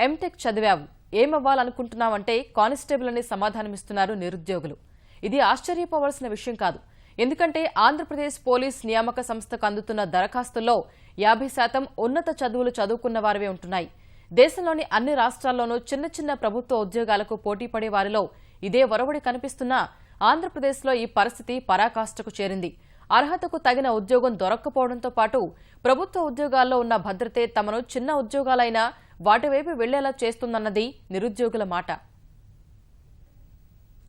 MTech చదివావు, ఏమవ్వాలనుకుంటున్నావంటే constable అని సమాధానమిస్తున్నారు నిరుద్యోగులు. ఇది ఆశ్చర్యపోవాల్సిన విషయం కాదు. ఎందుకంటే ఆంధ్రప్రదేశ్ పోలీస్ నియామక సంస్థకు అందుతున్న దరఖాస్తుల్లో 50% ఉన్నత చదువులు చదువుకున్న వారివే ఉంటున్నాయి. దేశంలోని అన్ని రాష్ట్రాల్లోనూ చిన్న చిన్న ప్రభుత్వ ఉద్యోగాలకు పోటీ పడే వారిలో ఇదే ఒరవడి కనిపిస్తున్నా ఆంధ్రప్రదేశ్లో ఈ పరిస్థితి పరాకాష్ఠకు చేరింది. అర్హతకు తగిన ఉద్యోగం దొరక్కపోవడంతో పాటు ప్రభుత్వ ఉద్యోగాల్లో ఉన్న భద్రతే తమను చిన్న ఉద్యోగాలైనా వాటివైపు వెళ్లేలా చేస్తుందన్నది నిరుద్యోగుల మాట.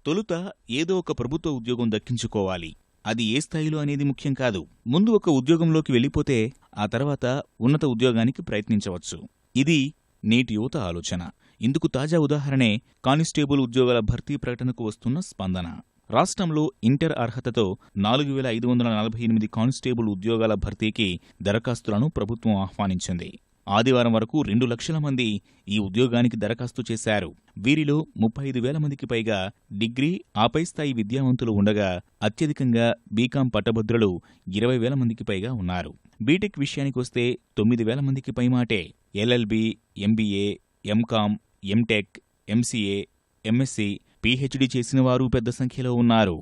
తొలుత ఏదో ఒక ప్రభుత్వ ఉద్యోగం దక్కించుకోవాలి. అది ఏ స్థాయిలో అనేది ముఖ్యం కాదు. ముందు ఒక ఉద్యోగంలోకి వెళ్లిపోతే ఆ తర్వాత ఉన్నత ఉద్యోగానికి ప్రయత్నించవచ్చు. ఇది నేటి యువత ఆలోచన. ఇందుకు తాజా ఉదాహరణే కానిస్టేబుల్ ఉద్యోగాల భర్తీ ప్రకటనకు వస్తున్న స్పందన. రాష్ట్రంలో ఇంటర్ అర్హతతో 4548 కానిస్టేబుల్ ఉద్యోగాల భర్తీకి దరఖాస్తులను ప్రభుత్వం ఆహ్వానించింది. ఆదివారం వరకు 2 లక్షల మంది ఈ ఉద్యోగానికి దరఖాస్తు చేశారు. వీరిలో 35,000 మందికి పైగా డిగ్రీ, ఆపై స్థాయి విద్యావంతులు ఉండగా అత్యధికంగా బీకాం పట్టభద్రులు 20,000 మందికి పైగా ఉన్నారు. బీటెక్ విషయానికొస్తే 9,000 మందికి పైమాటే. LLB, MBA, MCom, MTech, MCA, MSc, PhD చేసిన వారు పెద్ద సంఖ్యలో ఉన్నారు.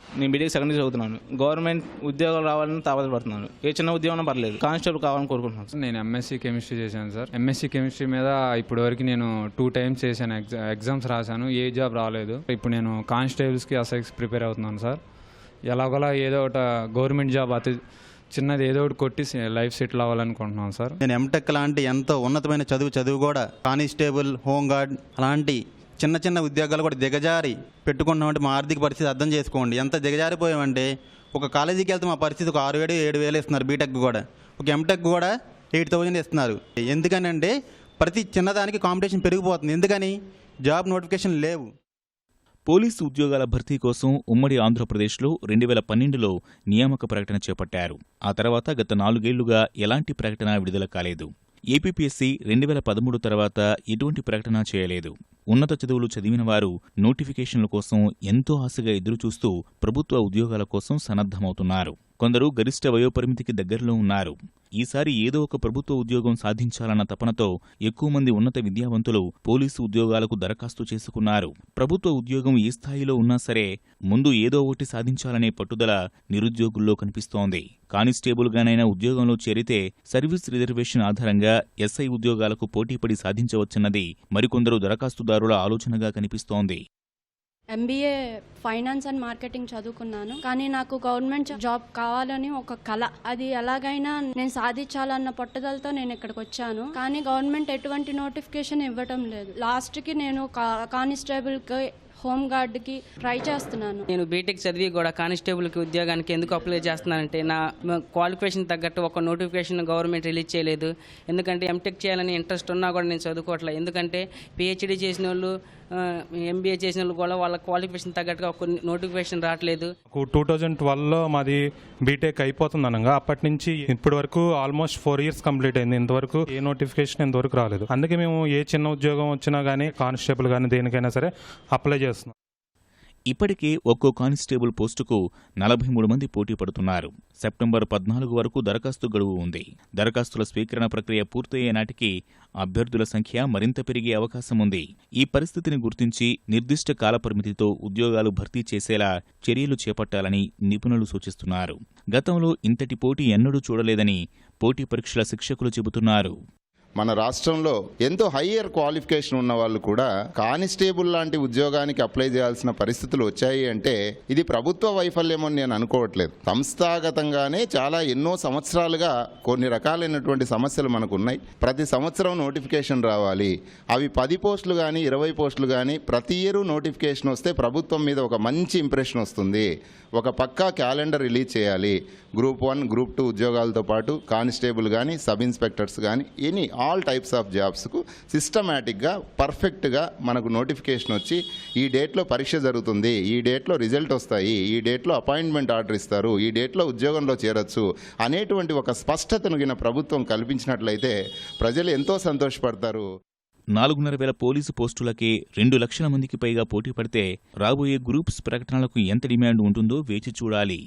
నేను బీటెక్ సెకండ్ ఇయర్ చదువుతున్నాను. గవర్నమెంట్ ఉద్యోగాలు రావాలని తాపత్రపడుతున్నాను. ఏ చిన్న ఉద్యోగం పర్లేదు, కానిస్టేబుల్ కావాలని కోరుకుంటున్నాను. నేను ఎంఎస్సీ కెమిస్ట్రీ చేశాను సార్. ఎంఎస్సీ కెమిస్ట్రీ మీద ఇప్పటివరకు నేను 2 times చేశాను. ఎగ్జామ్స్ రాశాను, ఏ జాబ్ రాలేదు. ఇప్పుడు నేను కానిస్టేబుల్స్కి అసైక్స్ ప్రిపేర్ అవుతున్నాను సార్. ఎలాగోలా ఏదో ఒక గవర్నమెంట్ జాబ్ అతి చిన్నది ఏదో ఒకటి కొట్టి లైఫ్ సెటిల్ అవ్వాలనుకుంటున్నాను సార్. నేను ఎంటెక్ లాంటి ఎంతో ఉన్నతమైన చదువు కూడా కానిస్టేబుల్, హోంగార్డ్ అలాంటి చిన్న చిన్న ఉద్యోగాలు కూడా దిగజారి పెట్టుకున్నామంటే మా ఆర్థిక పరిస్థితి అర్థం చేసుకోండి. ఎంత దిగజారిపోయామంటే ఒక కాలేజీకి వెళ్తే మా పరిస్థితి ఒక 6,000-7,000 ఇస్తున్నారు. బీటెక్ కూడా, ఒక ఎంటెక్ కూడా 8,000 ఇస్తున్నారు. ఎందుకని అంటే ప్రతి చిన్నదానికి కాంపిటీషన్ పెరిగిపోతుంది. ఎందుకని జాబ్ నోటిఫికేషన్ లేవు. పోలీసు ఉద్యోగాల భర్తీ కోసం ఉమ్మడి ఆంధ్రప్రదేశ్లో 2012లో నియామక ప్రకటన చేపట్టారు. ఆ తర్వాత గత 4 ఏళ్లుగా ఎలాంటి ప్రకటన విడుదల కాలేదు. ఏపీపీఎస్సీ 2013 తర్వాత ఎటువంటి ప్రకటన చేయలేదు. ఉన్నత చదువులు చదివిన వారు నోటిఫికేషన్ల కోసం ఎంతో ఆశగా ఎదురుచూస్తూ ప్రభుత్వ ఉద్యోగాల కోసం సన్నద్ధమవుతున్నారు. కొందరు గరిష్ట వయోపరిమితికి దగ్గరలో ఉన్నారు. ఈసారి ఏదో ఒక ప్రభుత్వ ఉద్యోగం సాధించాలన్న తపనతో ఎక్కువ మంది ఉన్నత విద్యావంతులు పోలీసు ఉద్యోగాలకు దరఖాస్తు చేసుకున్నారు. ప్రభుత్వ ఉద్యోగం ఏ స్థాయిలో ఉన్నా సరే ముందు ఏదో ఒకటి సాధించాలనే పట్టుదల నిరుద్యోగుల్లో కనిపిస్తోంది. కానిస్టేబుల్గానైనా ఉద్యోగంలో చేరితే సర్వీస్ రిజర్వేషన్ ఆధారంగా ఎస్ఐ ఉద్యోగాలకు పోటీపడి సాధించవచ్చన్నది మరికొందరు దరఖాస్తుదారుల ఆలోచనగా కనిపిస్తోంది. ఎంబీఏ ఫైనాన్స్ అండ్ మార్కెటింగ్ చదువుకున్నాను. కానీ నాకు గవర్నమెంట్ జాబ్ కావాలని ఒక కళ. అది ఎలాగైనా నేను సాధించాలన్న పట్టుదలతో నేను ఇక్కడికి వచ్చాను. కానీ గవర్నమెంట్ ఎటువంటి నోటిఫికేషన్ ఇవ్వటం లేదు. లాస్ట్కి నేను కానిస్టేబుల్కి, హోమ్ గార్డ్కి ట్రై చేస్తున్నాను. నేను బీటెక్ చదివి కూడా కానిస్టేబుల్కి ఉద్యోగానికి ఎందుకు అప్లై చేస్తున్నానంటే నా క్వాలిఫికేషన్ తగ్గట్టు ఒక నోటిఫికేషన్ గవర్నమెంట్ రిలీజ్ చేయలేదు. ఎందుకంటే ఎంటెక్ చేయాలని ఇంట్రెస్ట్ ఉన్నా కూడా నేను చదువుకోవట్లేదు. ఎందుకంటే పిహెచ్డీ చేసిన వాళ్ళు, ఎంబీఏ చేసిన వాళ్ళు కూడా వాళ్ళ క్వాలిఫికేషన్ తగ్గట్టుగా ఒక నోటిఫికేషన్ రావట్లేదు. 2012లో మాది బీటెక్ అయిపోతుంది అనగా అప్పటి నుంచి ఇప్పటి వరకు ఆల్మోస్ట్ 4 years కంప్లీట్ అయింది. ఇంతవరకు ఏ నోటిఫికేషన్ ఇంతవరకు రాలేదు. అందుకే మేము ఏ చిన్న ఉద్యోగం వచ్చినా కానీ కానిస్టేబుల్ కానీ దేనికైనా సరే అప్లై చేస్తున్నాం. ఇప్పటికే ఒక్కో కానిస్టేబుల్ పోస్టుకు 43 మంది పోటీ పడుతున్నారు. సెప్టెంబర్ 14 వరకు దరఖాస్తు గడువు ఉంది. దరఖాస్తుల స్వీకరణ ప్రక్రియ పూర్తయ్యే నాటికి అభ్యర్థుల సంఖ్య మరింత పెరిగే అవకాశం ఉంది. ఈ పరిస్థితిని గుర్తించి నిర్దిష్ట కాలపరిమితితో ఉద్యోగాలు భర్తీ చేసేలా చర్యలు చేపట్టాలని నిపుణులు సూచిస్తున్నారు. గతంలో ఇంతటి పోటీ ఎన్నడూ చూడలేదని పోటీ పరీక్షల శిక్షకులు చెబుతున్నారు. మన రాష్ట్రంలో ఎంతో హయ్యర్ క్వాలిఫికేషన్ ఉన్న వాళ్ళు కూడా కానిస్టేబుల్ లాంటి ఉద్యోగానికి అప్లై చేయాల్సిన పరిస్థితులు వచ్చాయి అంటే ఇది ప్రభుత్వ వైఫల్యమో నేను అనుకోవట్లేదు. సంస్థాగతంగానే చాలా ఎన్నో సంవత్సరాలుగా కొన్ని రకాలైనటువంటి సమస్యలు మనకు ఉన్నాయి. ప్రతి సంవత్సరం నోటిఫికేషన్ రావాలి. అవి 10 పోస్టులు కానీ 20 పోస్టులు కానీ ప్రతి ఇయర్ నోటిఫికేషన్ వస్తే ప్రభుత్వం మీద ఒక మంచి ఇంప్రెషన్ వస్తుంది. ఒక పక్కా క్యాలెండర్ రిలీజ్ చేయాలి. గ్రూప్ 1, గ్రూప్ 2 ఉద్యోగాలతో పాటు కానిస్టేబుల్ కానీ, సబ్ ఇన్స్పెక్టర్స్ కానీ ఆల్ టైప్స్ ఆఫ్ జాబ్స్కు సిస్టమేటిక్గా పర్ఫెక్ట్గా మనకు నోటిఫికేషన్ వచ్చి ఈ డేట్లో పరీక్ష జరుగుతుంది, ఈ డేట్లో రిజల్ట్ వస్తాయి, ఈ డేట్లో అపాయింట్మెంట్ ఆర్డర్ ఇస్తారు, ఈ డేట్లో ఉద్యోగంలో చేరొచ్చు అనేటువంటి ఒక స్పష్టతను గిన ప్రభుత్వం కల్పించినట్లయితే ప్రజలు ఎంతో సంతోషపడతారు. 4,500 పోలీసు పోస్టులకే 2 లక్షల మందికి పైగా పోటీ పడితే రాబోయే గ్రూప్స్ ప్రకటనలకు ఎంత డిమాండ్ ఉంటుందో వేచి చూడాలి.